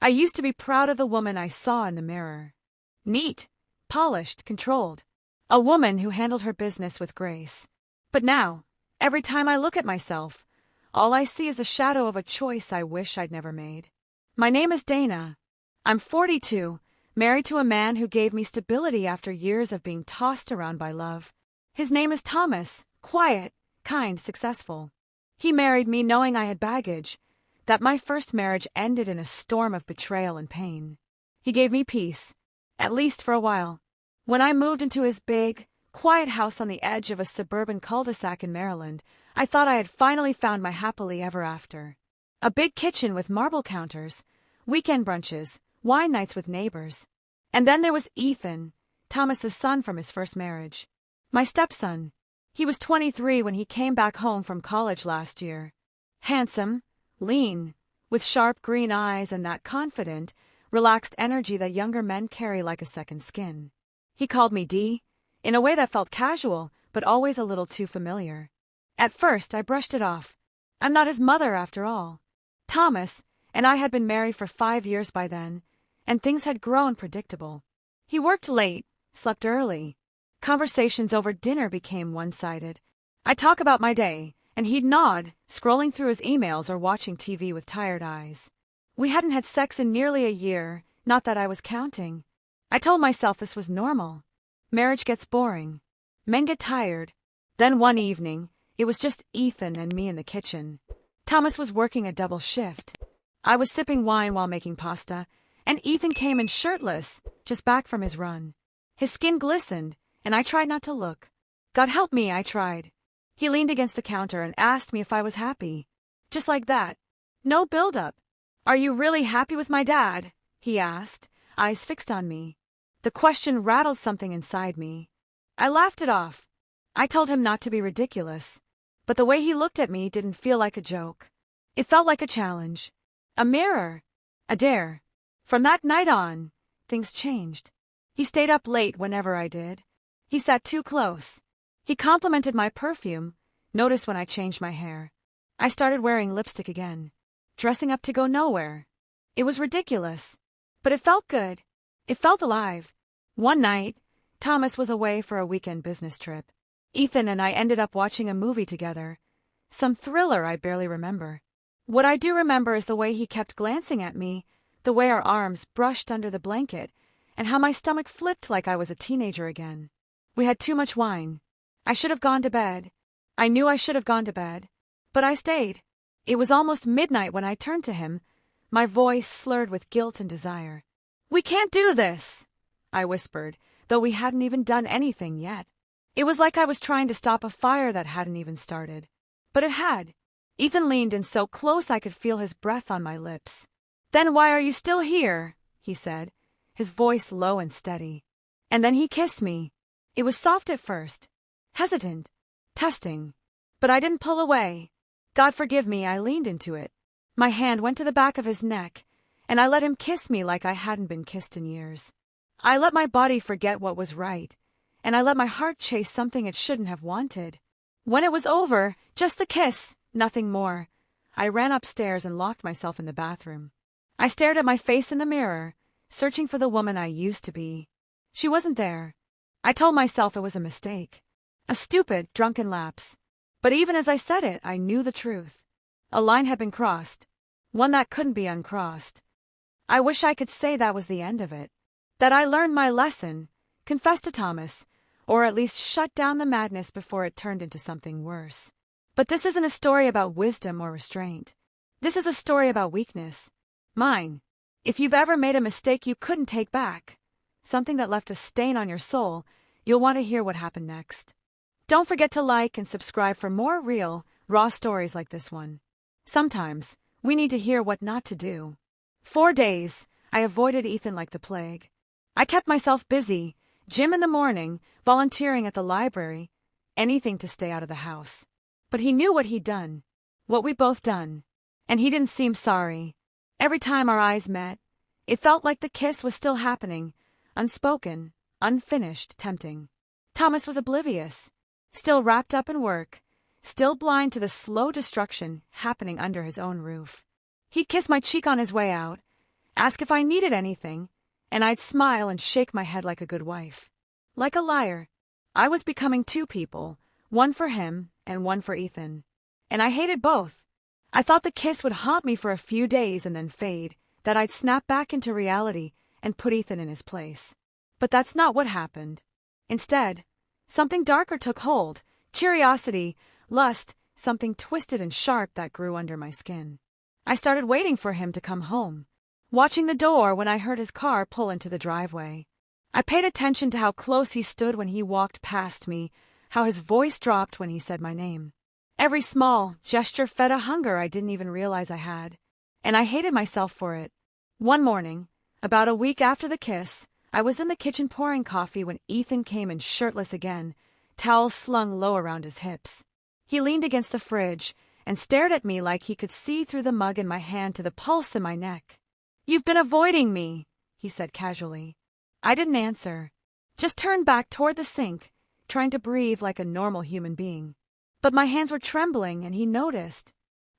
I used to be proud of the woman I saw in the mirror. Neat, polished, controlled. A woman who handled her business with grace. But now, every time I look at myself, all I see is the shadow of a choice I wish I'd never made. My name is Dana. I'm 42, married to a man who gave me stability after years of being tossed around by love. His name is Thomas, quiet, kind, successful. He married me knowing I had baggage, that my first marriage ended in a storm of betrayal and pain. He gave me peace, at least for a while. When I moved into his big, quiet house on the edge of a suburban cul-de-sac in Maryland, I thought I had finally found my happily ever after. A big kitchen with marble counters, weekend brunches, wine nights with neighbors. And then there was Ethan, Thomas's son from his first marriage. My stepson. He was 23 when he came back home from college last year. Handsome, lean, with sharp green eyes and that confident, relaxed energy that younger men carry like a second skin. He called me D, in a way that felt casual, but always a little too familiar. At first, I brushed it off. I'm not his mother, after all. Thomas and I had been married for 5 years by then, and things had grown predictable. He worked late, slept early. Conversations over dinner became one-sided. I'd talk about my day, and he'd nod, scrolling through his emails or watching TV with tired eyes. We hadn't had sex in nearly a year, not that I was counting. I told myself this was normal. Marriage gets boring. Men get tired. Then one evening, it was just Ethan and me in the kitchen. Thomas was working a double shift. I was sipping wine while making pasta, and Ethan came in shirtless, just back from his run. His skin glistened, and I tried not to look. God help me, I tried. He leaned against the counter and asked me if I was happy. Just like that. No build-up. Are you really happy with my dad? He asked, eyes fixed on me. The question rattled something inside me. I laughed it off. I told him not to be ridiculous. But the way he looked at me didn't feel like a joke. It felt like a challenge. A mirror. A dare. From that night on, things changed. He stayed up late whenever I did. He sat too close. He complimented my perfume, noticed when I changed my hair. I started wearing lipstick again, dressing up to go nowhere. It was ridiculous, but it felt good. It felt alive. One night, Thomas was away for a weekend business trip. Ethan and I ended up watching a movie together. Some thriller I barely remember. What I do remember is the way he kept glancing at me, the way our arms brushed under the blanket, and how my stomach flipped like I was a teenager again. We had too much wine. I should have gone to bed. I knew I should have gone to bed. But I stayed. It was almost midnight when I turned to him, my voice slurred with guilt and desire. "We can't do this," I whispered, though we hadn't even done anything yet. It was like I was trying to stop a fire that hadn't even started. But it had. Ethan leaned in so close I could feel his breath on my lips. "Then why are you still here?" he said, his voice low and steady. And then he kissed me. It was soft at first, hesitant, testing. But I didn't pull away. God forgive me, I leaned into it. My hand went to the back of his neck, and I let him kiss me like I hadn't been kissed in years. I let my body forget what was right, and I let my heart chase something it shouldn't have wanted. When it was over, just the kiss, nothing more, I ran upstairs and locked myself in the bathroom. I stared at my face in the mirror, searching for the woman I used to be. She wasn't there. I told myself it was a mistake. A stupid, drunken lapse. But even as I said it, I knew the truth. A line had been crossed, one that couldn't be uncrossed. I wish I could say that was the end of it. That I learned my lesson, confessed to Thomas, or at least shut down the madness before it turned into something worse. But this isn't a story about wisdom or restraint. This is a story about weakness. Mine. If you've ever made a mistake you couldn't take back, something that left a stain on your soul, you'll want to hear what happened next. Don't forget to like and subscribe for more real, raw stories like this one. Sometimes, we need to hear what not to do. 4 days, I avoided Ethan like the plague. I kept myself busy, gym in the morning, volunteering at the library, anything to stay out of the house. But he knew what he'd done, what we'd both done, and he didn't seem sorry. Every time our eyes met, it felt like the kiss was still happening, unspoken, unfinished, tempting. Thomas was oblivious, still wrapped up in work, still blind to the slow destruction happening under his own roof. He'd kiss my cheek on his way out, ask if I needed anything, and I'd smile and shake my head like a good wife. Like a liar. I was becoming two people, one for him and one for Ethan. And I hated both. I thought the kiss would haunt me for a few days and then fade, that I'd snap back into reality and put Ethan in his place. But that's not what happened. Instead, something darker took hold, curiosity, lust, something twisted and sharp that grew under my skin. I started waiting for him to come home, watching the door when I heard his car pull into the driveway. I paid attention to how close he stood when he walked past me, how his voice dropped when he said my name. Every small gesture fed a hunger I didn't even realize I had, and I hated myself for it. One morning, about a week after the kiss, I was in the kitchen pouring coffee when Ethan came in shirtless again, towels slung low around his hips. He leaned against the fridge and stared at me like he could see through the mug in my hand to the pulse in my neck. "You've been avoiding me," he said casually. I didn't answer, just turned back toward the sink, trying to breathe like a normal human being. But my hands were trembling, and he noticed.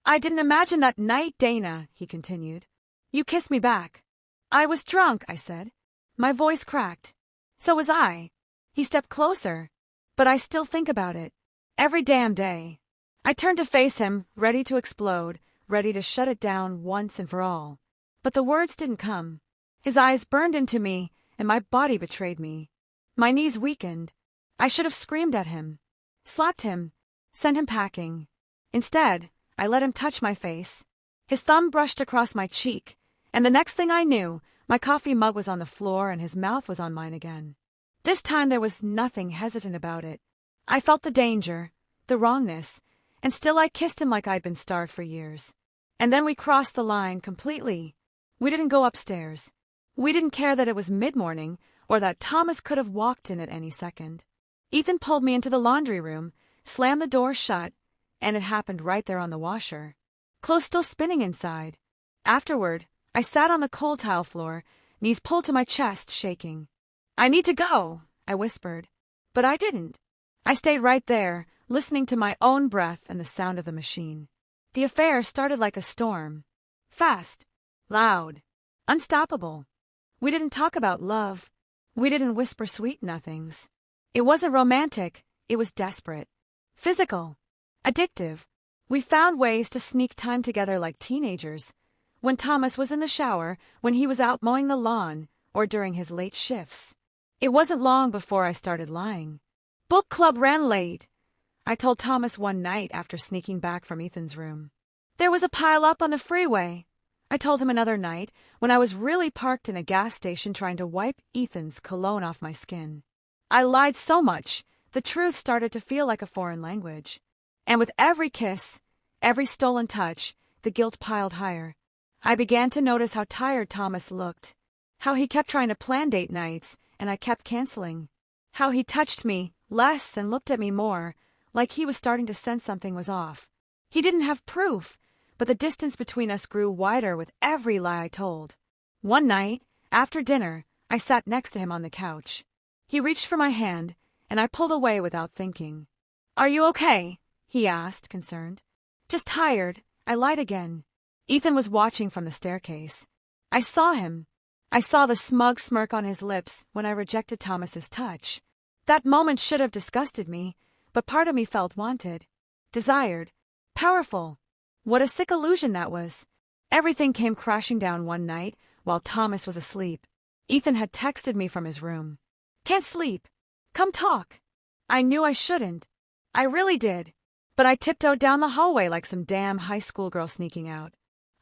"I didn't imagine that night, Dana," he continued. "You kissed me back." "I was drunk," I said. My voice cracked. "So was I." He stepped closer. "But I still think about it. Every damn day." I turned to face him, ready to explode, ready to shut it down once and for all. But the words didn't come. His eyes burned into me, and my body betrayed me. My knees weakened. I should have screamed at him, slapped him, sent him packing. Instead, I let him touch my face. His thumb brushed across my cheek, and the next thing I knew, my coffee mug was on the floor and his mouth was on mine again. This time there was nothing hesitant about it. I felt the danger, the wrongness, and still I kissed him like I'd been starved for years. And then we crossed the line completely. We didn't go upstairs. We didn't care that it was mid-morning or that Thomas could have walked in at any second. Ethan pulled me into the laundry room, slammed the door shut, and it happened right there on the washer. Clothes still spinning inside. Afterward, I sat on the cold tile floor, knees pulled to my chest, shaking. "I need to go," I whispered. But I didn't. I stayed right there, listening to my own breath and the sound of the machine. The affair started like a storm. Fast, loud, unstoppable. We didn't talk about love. We didn't whisper sweet nothings. It wasn't romantic. It was desperate. Physical. Addictive. We found ways to sneak time together like teenagers. When Thomas was in the shower, when he was out mowing the lawn, or during his late shifts. It wasn't long before I started lying. "Book club ran late," I told Thomas one night after sneaking back from Ethan's room. "There was a pile up on the freeway," I told him another night when I was really parked in a gas station trying to wipe Ethan's cologne off my skin. I lied so much, the truth started to feel like a foreign language. And with every kiss, every stolen touch, the guilt piled higher. I began to notice how tired Thomas looked, how he kept trying to plan date nights, and I kept canceling, how he touched me less and looked at me more, like he was starting to sense something was off. He didn't have proof, but the distance between us grew wider with every lie I told. One night, after dinner, I sat next to him on the couch. He reached for my hand, and I pulled away without thinking. "Are you okay?" he asked, concerned. "Just tired," I lied again. Ethan was watching from the staircase. I saw him. I saw the smug smirk on his lips when I rejected Thomas's touch. That moment should have disgusted me, but part of me felt wanted, desired, powerful. What a sick illusion that was. Everything came crashing down one night while Thomas was asleep. Ethan had texted me from his room. "Can't sleep. Come talk." I knew I shouldn't. I really did. But I tiptoed down the hallway like some damn high school girl sneaking out.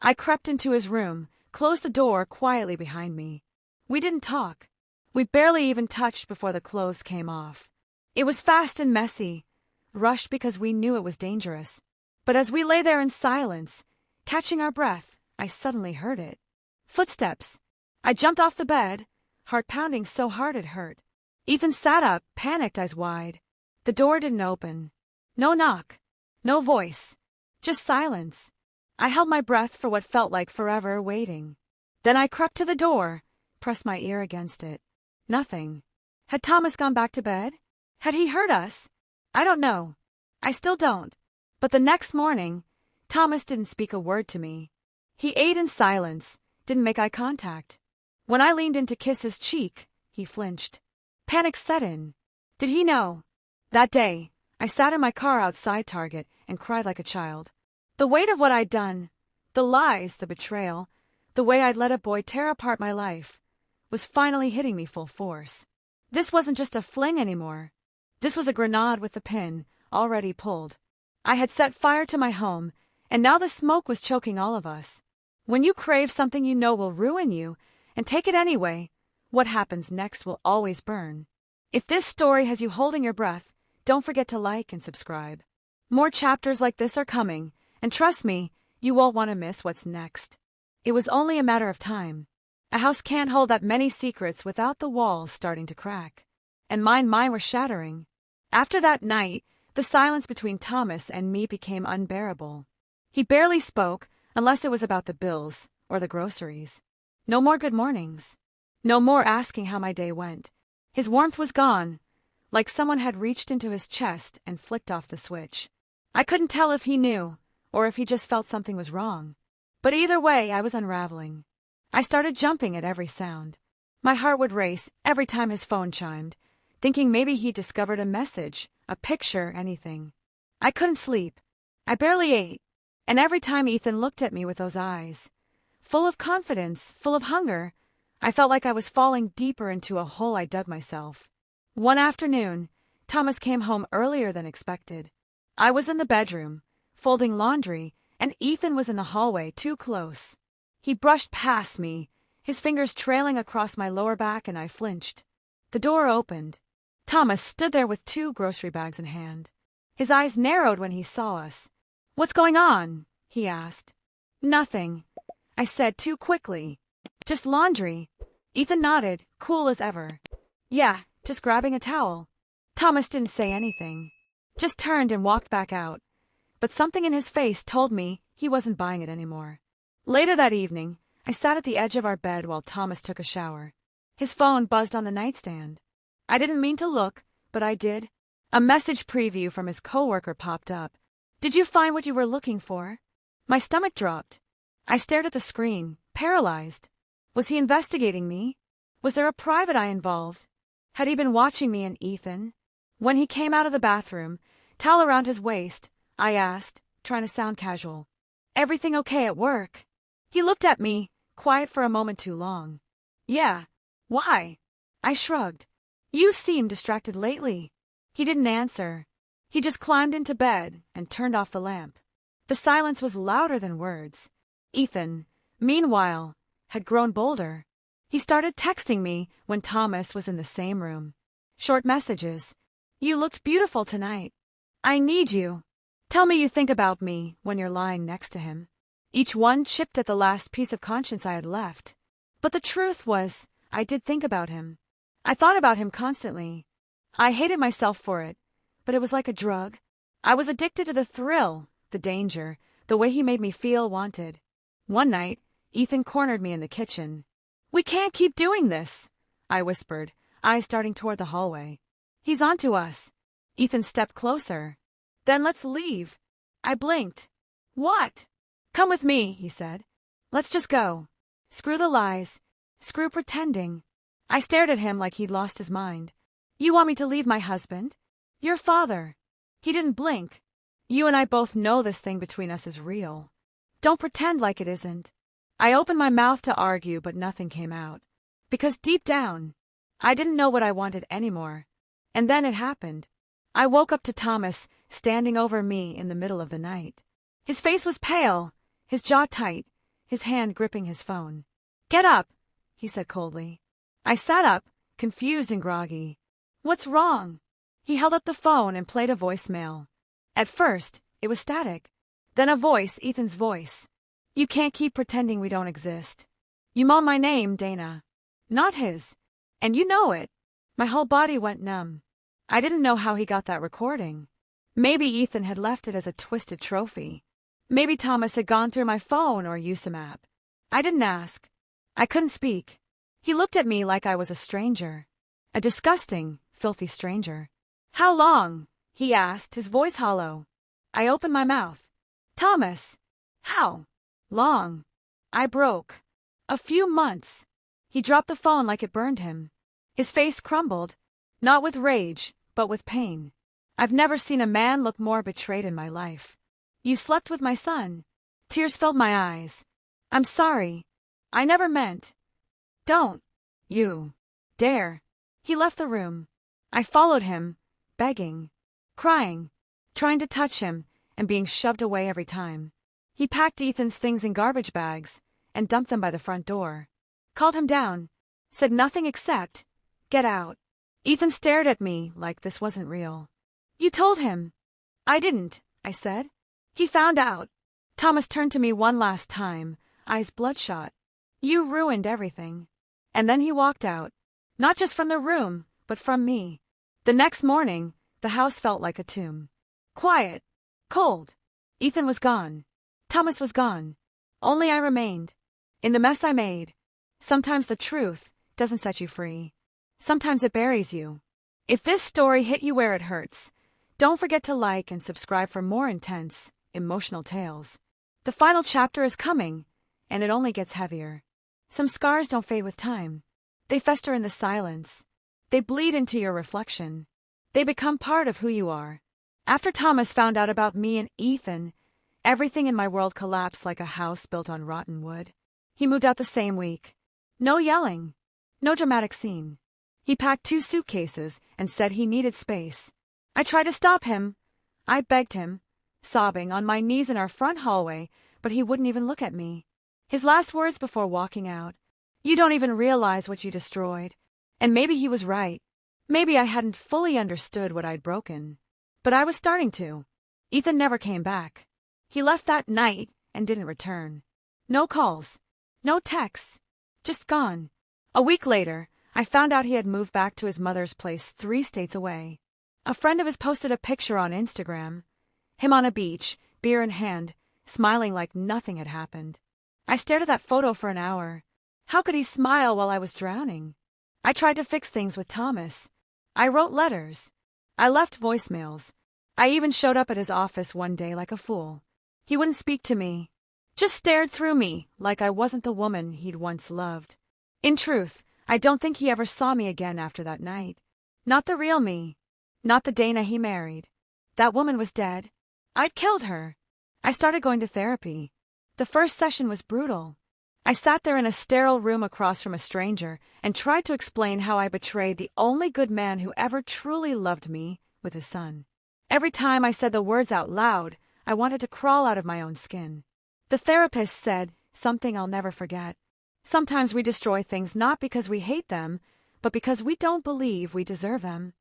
I crept into his room, closed the door quietly behind me. We didn't talk. We barely even touched before the clothes came off. It was fast and messy, rushed because we knew it was dangerous. But as we lay there in silence, catching our breath, I suddenly heard it. Footsteps. I jumped off the bed, heart pounding so hard it hurt. Ethan sat up, panicked, eyes wide. The door didn't open. No knock. No voice. Just silence. I held my breath for what felt like forever, waiting. Then I crept to the door, pressed my ear against it. Nothing. Had Thomas gone back to bed? Had he heard us? I don't know. I still don't. But the next morning, Thomas didn't speak a word to me. He ate in silence, didn't make eye contact. When I leaned in to kiss his cheek, he flinched. Panic set in. Did he know? That day, I sat in my car outside Target and cried like a child. The weight of what I'd done, the lies, the betrayal, the way I'd let a boy tear apart my life, was finally hitting me full force. This wasn't just a fling anymore. This was a grenade with the pin already pulled. I had set fire to my home, and now the smoke was choking all of us. When you crave something you know will ruin you, and take it anyway, what happens next will always burn. If this story has you holding your breath, don't forget to like and subscribe. More chapters like this are coming, and trust me, you won't want to miss what's next. It was only a matter of time. A house can't hold that many secrets without the walls starting to crack. And mine were shattering. After that night, the silence between Thomas and me became unbearable. He barely spoke unless it was about the bills or the groceries. No more good mornings. No more asking how my day went. His warmth was gone, like someone had reached into his chest and flicked off the switch. I couldn't tell if he knew, or if he just felt something was wrong. But either way, I was unraveling. I started jumping at every sound. My heart would race every time his phone chimed, thinking maybe he discovered a message, a picture, anything. I couldn't sleep. I barely ate. And every time Ethan looked at me with those eyes, full of confidence, full of hunger, I felt like I was falling deeper into a hole I dug myself. One afternoon, Thomas came home earlier than expected. I was in the bedroom, folding laundry, and Ethan was in the hallway, too close. He brushed past me, his fingers trailing across my lower back, and I flinched. The door opened. Thomas stood there with 2 grocery bags in hand. His eyes narrowed when he saw us. "What's going on?" he asked. "Nothing," I said too quickly. "Just laundry." Ethan nodded, cool as ever. "Yeah, just grabbing a towel." Thomas didn't say anything, just turned and walked back out. But something in his face told me he wasn't buying it anymore. Later that evening, I sat at the edge of our bed while Thomas took a shower. His phone buzzed on the nightstand. I didn't mean to look, but I did. A message preview from his coworker popped up. "Did you find what you were looking for?" My stomach dropped. I stared at the screen, paralyzed. Was he investigating me? Was there a private eye involved? Had he been watching me and Ethan? When he came out of the bathroom, towel around his waist, I asked, trying to sound casual, "Everything okay at work?" He looked at me, quiet for a moment too long. "Yeah. Why?" I shrugged. "You seem distracted lately." He didn't answer. He just climbed into bed and turned off the lamp. The silence was louder than words. Ethan, meanwhile, had grown bolder. He started texting me when Thomas was in the same room. Short messages. "You looked beautiful tonight. I need you. Tell me you think about me," when you're lying next to him. Each one chipped at the last piece of conscience I had left. But the truth was, I did think about him. I thought about him constantly. I hated myself for it, but it was like a drug. I was addicted to the thrill, the danger, the way he made me feel wanted. One night, Ethan cornered me in the kitchen. "We can't keep doing this," I whispered, eyes darting toward the hallway. "He's onto us." Ethan stepped closer. "Then let's leave." I blinked. "What?" "Come with me," he said. "Let's just go. Screw the lies. Screw pretending." I stared at him like he'd lost his mind. "You want me to leave my husband? Your father." He didn't blink. "You and I both know this thing between us is real. Don't pretend like it isn't." I opened my mouth to argue, but nothing came out. Because deep down, I didn't know what I wanted anymore. And then it happened. I woke up to Thomas standing over me in the middle of the night. His face was pale, his jaw tight, his hand gripping his phone. "Get up," he said coldly. I sat up, confused and groggy. "What's wrong?" He held up the phone and played a voicemail. At first, it was static. Then a voice, Ethan's voice. "You can't keep pretending we don't exist. You moan my name, Dana." Not his. "And you know it." My whole body went numb. I didn't know how he got that recording. Maybe Ethan had left it as a twisted trophy. Maybe Thomas had gone through my phone or used some app. I didn't ask. I couldn't speak. He looked at me like I was a stranger. A disgusting, filthy stranger. "How long?" he asked, his voice hollow. I opened my mouth. "Thomas." "How?" "Long." I broke. A few months. He dropped the phone like it burned him. His face crumbled, not with rage, but with pain. I've never seen a man look more betrayed in my life. You slept with my son. Tears filled my eyes. I'm sorry. I never meant. Don't. You. Dare. He left the room. I followed him, begging, crying, trying to touch him, and being shoved away every time. He packed Ethan's things in garbage bags and dumped them by the front door. Called him down. Said nothing except, "Get out." Ethan stared at me like this wasn't real. You told him. I didn't, I said. He found out. Thomas turned to me one last time, eyes bloodshot. You ruined everything. And then he walked out. Not just from the room, but from me. The next morning, the house felt like a tomb. Quiet. Cold. Ethan was gone. Thomas was gone. Only I remained. In the mess I made. Sometimes the truth doesn't set you free. Sometimes it buries you. If this story hit you where it hurts, don't forget to like and subscribe for more intense, emotional tales. The final chapter is coming, and it only gets heavier. Some scars don't fade with time. They fester in the silence. They bleed into your reflection. They become part of who you are. After Thomas found out about me and Ethan, everything in my world collapsed like a house built on rotten wood. He moved out the same week. No yelling. No dramatic scene. He packed 2 suitcases and said he needed space. I tried to stop him. I begged him, sobbing on my knees in our front hallway, but he wouldn't even look at me. His last words before walking out, "You don't even realize what you destroyed." And maybe he was right. Maybe I hadn't fully understood what I'd broken. But I was starting to. Ethan never came back. He left that night and didn't return. No calls. No texts. Just gone. A week later, I found out he had moved back to his mother's place 3 states away. A friend of his posted a picture on Instagram. Him on a beach, beer in hand, smiling like nothing had happened. I stared at that photo for an hour. How could he smile while I was drowning? I tried to fix things with Thomas. I wrote letters. I left voicemails. I even showed up at his office one day like a fool. He wouldn't speak to me. Just stared through me like I wasn't the woman he'd once loved. In truth, I don't think he ever saw me again after that night. Not the real me. Not the Dana he married. That woman was dead. I'd killed her. I started going to therapy. The first session was brutal. I sat there in a sterile room across from a stranger and tried to explain how I betrayed the only good man who ever truly loved me with his son. Every time I said the words out loud, I wanted to crawl out of my own skin. The therapist said something I'll never forget. Sometimes we destroy things not because we hate them, but because we don't believe we deserve them.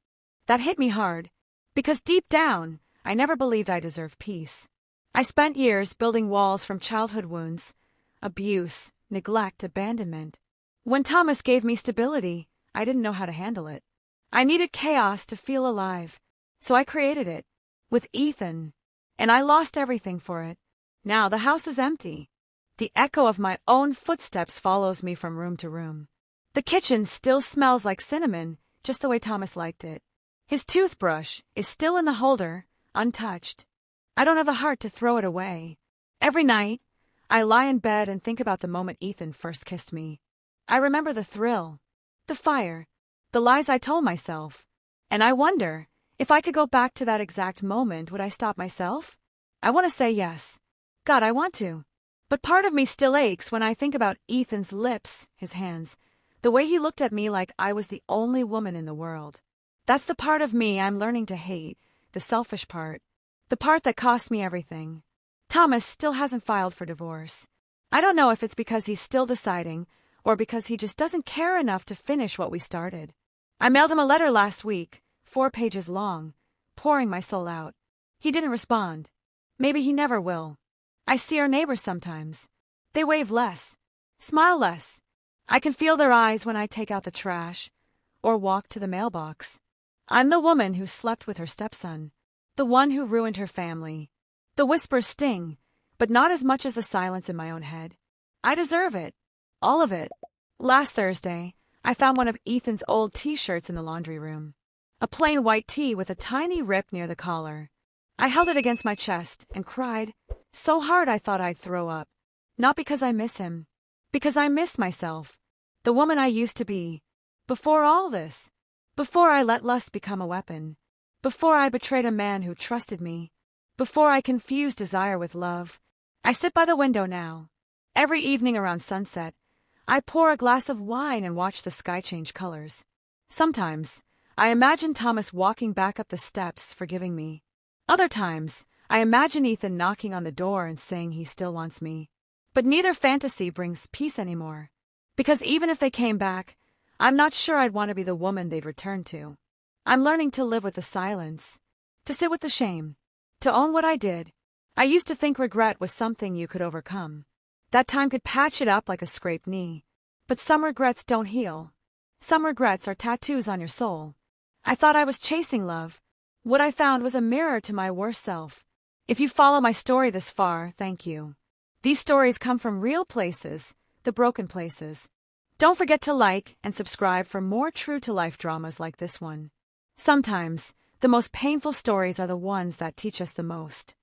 That hit me hard, because deep down, I never believed I deserved peace. I spent years building walls from childhood wounds, abuse, neglect, abandonment. When Thomas gave me stability, I didn't know how to handle it. I needed chaos to feel alive, so I created it, with Ethan, and I lost everything for it. Now the house is empty. The echo of my own footsteps follows me from room to room. The kitchen still smells like cinnamon, just the way Thomas liked it. His toothbrush is still in the holder, untouched. I don't have the heart to throw it away. Every night, I lie in bed and think about the moment Ethan first kissed me. I remember the thrill, the fire, the lies I told myself. And I wonder, if I could go back to that exact moment, would I stop myself? I want to say yes. God, I want to. But part of me still aches when I think about Ethan's lips, his hands, the way he looked at me like I was the only woman in the world. That's the part of me I'm learning to hate, the selfish part, the part that cost me everything. Thomas still hasn't filed for divorce. I don't know if it's because he's still deciding or because he just doesn't care enough to finish what we started. I mailed him a letter last week, 4 pages long, pouring my soul out. He didn't respond. Maybe he never will. I see our neighbors sometimes. They wave less, smile less. I can feel their eyes when I take out the trash or walk to the mailbox. I'm the woman who slept with her stepson, the one who ruined her family. The whispers sting, but not as much as the silence in my own head. I deserve it. All of it. Last Thursday, I found one of Ethan's old t-shirts in the laundry room. A plain white tee with a tiny rip near the collar. I held it against my chest and cried so hard I thought I'd throw up. Not because I miss him, Because I miss myself, the woman I used to be. Before all this. Before I let lust become a weapon. Before I betrayed a man who trusted me. Before I confused desire with love. I sit by the window now. Every evening around sunset, I pour a glass of wine and watch the sky change colors. Sometimes, I imagine Thomas walking back up the steps, forgiving me. Other times, I imagine Ethan knocking on the door and saying he still wants me. But neither fantasy brings peace anymore. Because even if they came back, I'm not sure I'd want to be the woman they'd return to. I'm learning to live with the silence, to sit with the shame, to own what I did. I used to think regret was something you could overcome. That time could patch it up like a scraped knee. But some regrets don't heal. Some regrets are tattoos on your soul. I thought I was chasing love. What I found was a mirror to my worst self. If you follow my story this far, thank you. These stories come from real places, the broken places. Don't forget to like and subscribe for more true-to-life dramas like this one. Sometimes, the most painful stories are the ones that teach us the most.